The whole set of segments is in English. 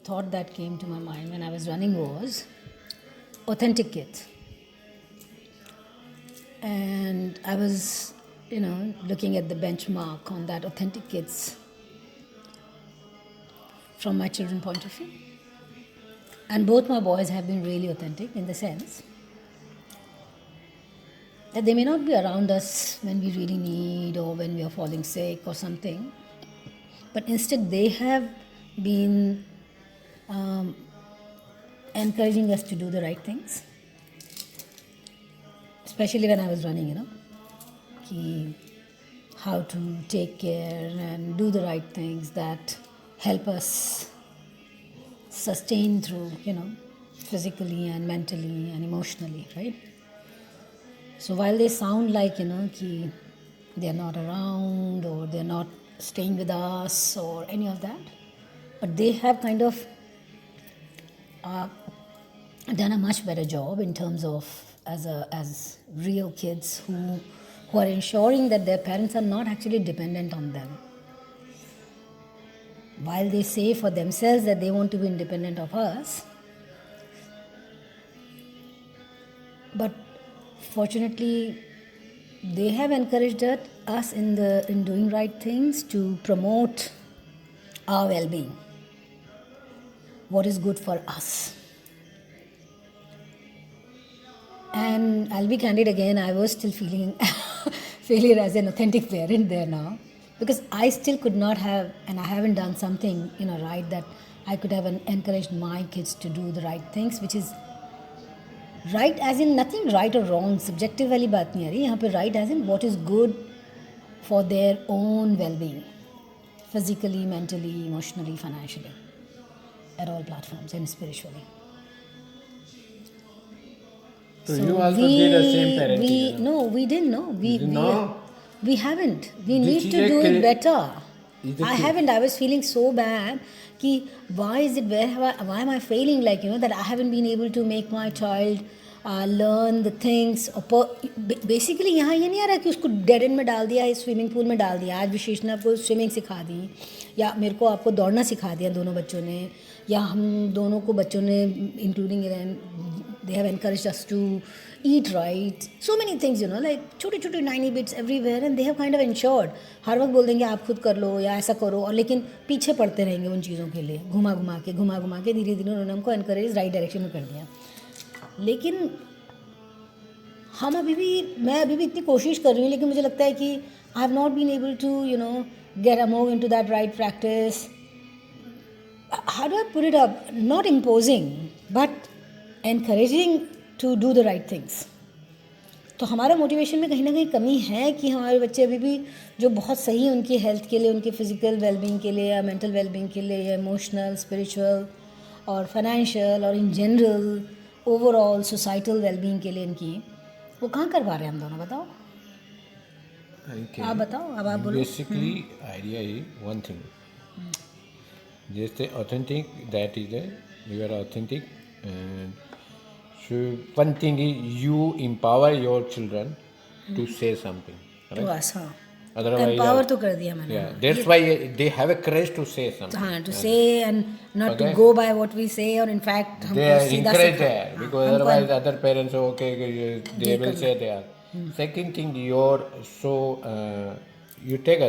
thought that came to my mind when I was running was authentic kids. And I was, looking at the benchmark on that authentic kids from my children's point of view. And both my boys have been really authentic in the sense that they may not be around us when we really need or when we are falling sick or something, but instead they have been encouraging us to do the right things. Especially when I was running, how to take care and do the right things that help us sustain through, physically and mentally and emotionally, right? So while they sound like, they're not around or they're not staying with us or any of that, but they have kind of done a much better job in terms of as real kids who are ensuring that their parents are not actually dependent on them. While they say for themselves that they want to be independent of us, but fortunately they have encouraged us in doing right things to promote our well-being, what is good for us. And I'll be candid again, I was still feeling failure as an authentic parent there now, because I still could not have, and I haven't done something, right, that I could have encouraged my kids to do the right things, which is right as in nothing right or wrong, subjective वाली बात नहीं आ रही यहाँ पे, right as in what is good for their own well-being, physically, mentally, emotionally, financially, at all platforms, and spiritually. So you also did the same parenting? No, we didn't know. We haven't. We This need is to a do it better. Is the I kid- haven't. I was feeling so bad. Why am I failing? That I haven't been able to make my child learn the things. Basically, यहाँ ये नहीं आ रहा कि उसको dead and में डाल दिया, swimming pool में डाल दिया, आज विशेष ने आपको स्विमिंग सिखा दी, या मेरे को आपको दौड़ना सिखा दिया दोनों बच्चों ने, या हम दोनों को बच्चों ने including they have encouraged us to eat right, so many things, like छोटे छोटे tiny bits everywhere, and they have kind of ensured. हर वक्त बोल देंगे आप खुद कर लो या ऐसा करो, और लेकिन पीछे पड़ते रहेंगे उन चीज़ों के लिए, घुमा घुमा के धीरे धीरे उन्होंने हमको encourage राइट डायरेक्शन में कर दिया. लेकिन मैं अभी भी इतनी कोशिश कर रही हूँ, लेकिन मुझे लगता है कि I have not been able to get a move into that right practice. How do I put it up? Not imposing, but encouraging to do the right things. तो हमारा मोटिवेशन में कहीं ना कहीं कमी है कि हमारे बच्चे अभी भी जो बहुत सही है उनकी हेल्थ के लिए, उनके फिजिकल वेलबींग के लिए, या मेंटल वेलबींग के लिए, या इमोशनल, स्पिरिचुअल और फाइनेंशियल और in general overall societal wellbeing के लिए इनकी, वो कहाँ करवा रहे हैं हम दोनों, बताओ. आप बताओ, अब आप बोलो. Basically, idea is one thing. Just the authentic, that is you are authentic. And so one thing is you empower your children to say something. तो बस हाँ, Otherwise, एम्पावर तो कर दिया मैंने. yeah, that's why they have a courage to say something. हाँ, to say and not to Okay. go by what we say, or in fact They हमको are सीधा encouraged सिखा. there because otherwise other parents are okay, they will say they are. Second thing, you take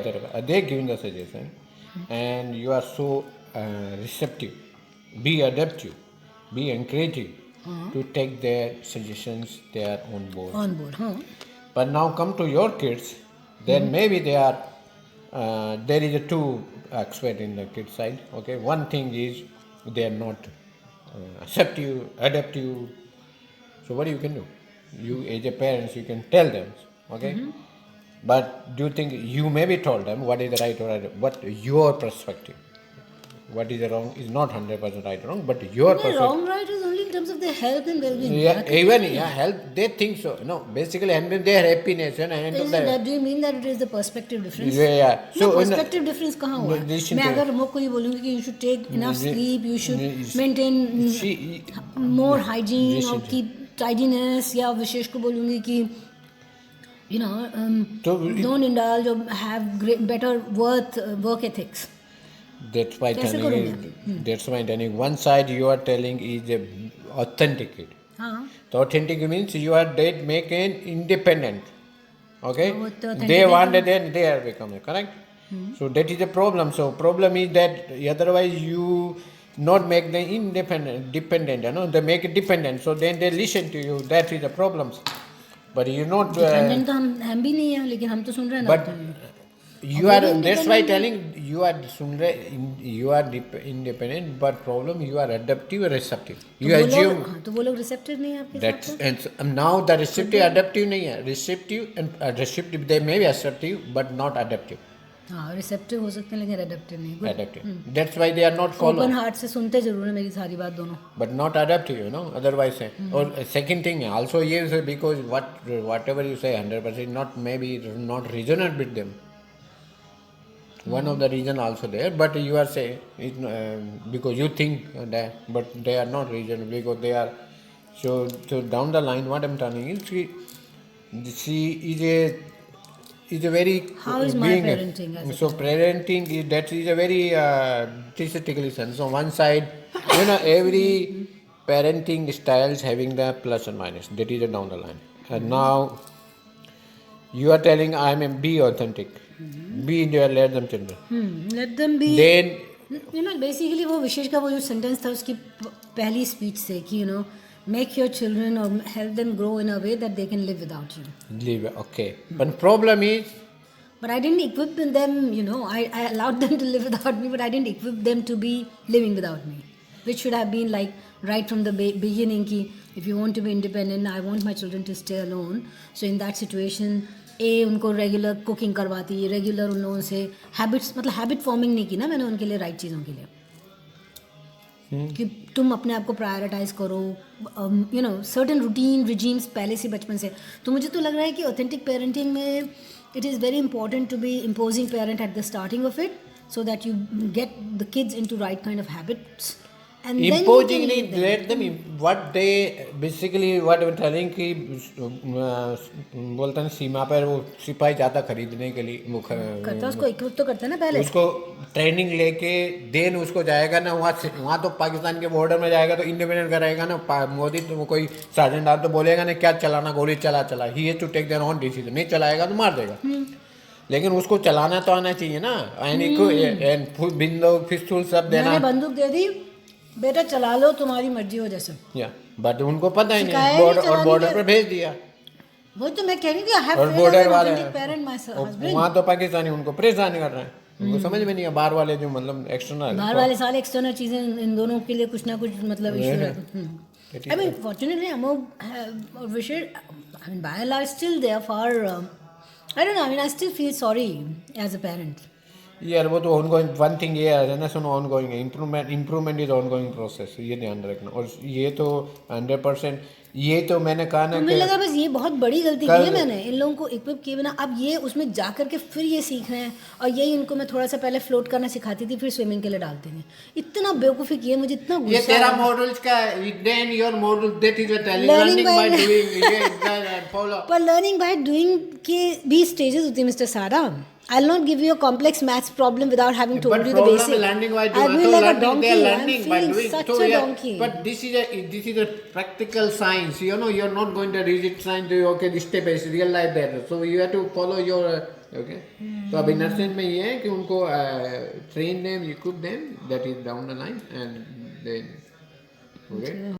they giving the suggestion, and you are so receptive. Be adaptive, be encouraging to take their suggestions. They are on board. On board, हाँ. But now come to your kids, then maybe they are, there is a two aspect in the kids side. Okay, one thing is they are not acceptive, adaptive. So what you can do? You as a parents, you can tell them, okay? But do you think you maybe told them what is the right or right, what your perspective? What is the wrong is not 100% right or wrong, but your The perspective. wrong right is only in terms of their health and well-being. Yeah, even health, they think so. No, basically, and their happiness and end of Is the it that, do you mean that it is the perspective difference? Yeah. So perspective difference कहाँ हुआ? listen मैं to- अगर मुझको ये बोलूँगी कि you should take enough sleep, you should maintain See, more hygiene listen or to- keep tidiness, या विशेष को बोलूँगी कि तो don't indulge or have better work ethics. That's why कैसे telling करूँगी? is, that's why telling one side you are telling is a authentic kid. हाँ, So authentic means you are they make an independent. Okay? वो तो They authentic want है it, then they are becoming correct. So that is the problem. So problem is that otherwise you not make them independent, dependent. You know, they make it dependent. So then they listen to you. That is the problems. But you not. Dependent तो हम भी नहीं हैं, लेकिन हम तो सुन रहे हैं ना But आपको। you वो are. भी That's why independent है। telling you are you are independent. But problem you are adaptive or receptive. तो You वो लोग assume. हाँ, तो वो लोग रिसेप्टिव नहीं है आपके साथ That's तो? and now the receptive adaptive नहीं है receptive and receptive they may be acceptive but not adaptive हाँ, रिसेप्टिव हो सकते हैं लेकिन एडेप्टिव नहीं। Good. adaptive that's why they are not follow open heart से सुनते जरूर है मेरी सारी बात दोनों। but not adaptive you know otherwise or second thing also yes because whatever you say 100% not maybe not resonate with them one of the reason also there but you are saying it, because you think that but they are not reason because they are so down the line what I'm telling is she is a very How is my parenting as a so parenting is that is a very statistically sense so one side you know every parenting styles having the plus and minus that is a down the line and now you are telling I am a be authentic be there let them children let them be. then you know basically वो विशेष का वो जो sentence था उसकी पहली speech से कि you know make your children और help them grow in a way that they can live without you. leave okay but problem is But I didn't equip them, you know, I allowed them to live without me, but I didn't equip them to be living without me. Which should have been like right from the beginning ki if you want to be independent, I want my children to stay alone. So in that situation, उनको regular cooking करवाती, regular उन लोगों से habits मतलब habit forming नहीं की ना मैंने उनके लिए राइट चीज़ों के लिए कि तुम अपने आप को प्रायोरिटाइज करो you know certain routine regimes पहले से बचपन से। तो मुझे तो लग रहा है कि ऑथेंटिक पेरेंटिंग में it is very important to be imposing parent at the starting of it so that you get the kids into right kind of habits and then you imposing can it lead them. let them what they basically what I'm telling कि बोलते हैं सीमा पर वो सिपाही जाता खरीदने के लिए वो करता उसको इक्विप तो करता है ना पहले। उसको ट्रेनिंग लेके देन उसको जाएगा ना वहाँ तो पाकिस्तान के बॉर्डर में जाएगा तो इंडिपेंडेंट कराएगा ना मोदी तो कोई साजिंदार तो बोलेगा ना क्या चलाना गोली चला ही है to take their own decision नहीं चलाएगा तो मार देगा लेकिन उसको चलाना तो आना चाहिए ना एंड बिंदो पिस्तौल सब देना मैंने बंदूक दे दी बेटा चला लो तुम्हारी मर्जी हो जैसे। या बट उनको पता ही सिखाया नहीं ही बॉर्डर और चलाने बॉर्डर के। पर भेज दिया वो तो मैं कह रही थी आई हैव और बॉर्डर वाले पेरेंट माय हस्बैंड। वहाँ तो पाकिस्तानी उनको परेशान कर रहे हैं उनको समझ में नहीं है बाहर वाले जो मतलब एक्सटर्नल बाहर वाले सारे एक्सटर्नल चीज़ें इन दोनों के लिए कुछ ना कुछ मतलब इशू रहता। I mean, fortunately, Vishal, I mean, by and large, still they are far. I don't know. I mean, I still feel sorry as a parent. यार वो तो ऑनगोइंग वन थिंग ये है ना सुनो ongoing improvement is ongoing process ये ध्यान रखना और ये तो 100% ये तो मैंने कहा ना मुझे कि लगा बस ये बहुत बड़ी गलती की है मैंने इन लोगों को इक्विप किए बिना। अब ये उसमें जा करके फिर ये सीख रहे हैं और यही इनको मैं थोड़ा सा पहले फ्लोट करना सिखाती थी फिर स्विमिंग के लिए डालते हैं। इतना बेवकूफ़ी किए मुझे इतना ये गुस्सा तेरा आया। मॉडल्स का then your model that is Learning learning by- by doing ये फॉलो पर लर्निंग बाय डूइंग के भी स्टेजेस होती है मिस्टर सारा। I'll not give you a complex maths problem without having told but you the problem basic. is learning by I'll doing be so like a learning donkey. they are I'm learning by feeling doing such so a yeah donkey. but this is a practical science you know you're not going to rigid science to okay this step is real life that so you have to follow your okay तो अब in sense में ये है कि उनको train them equip them that is down the line and then okay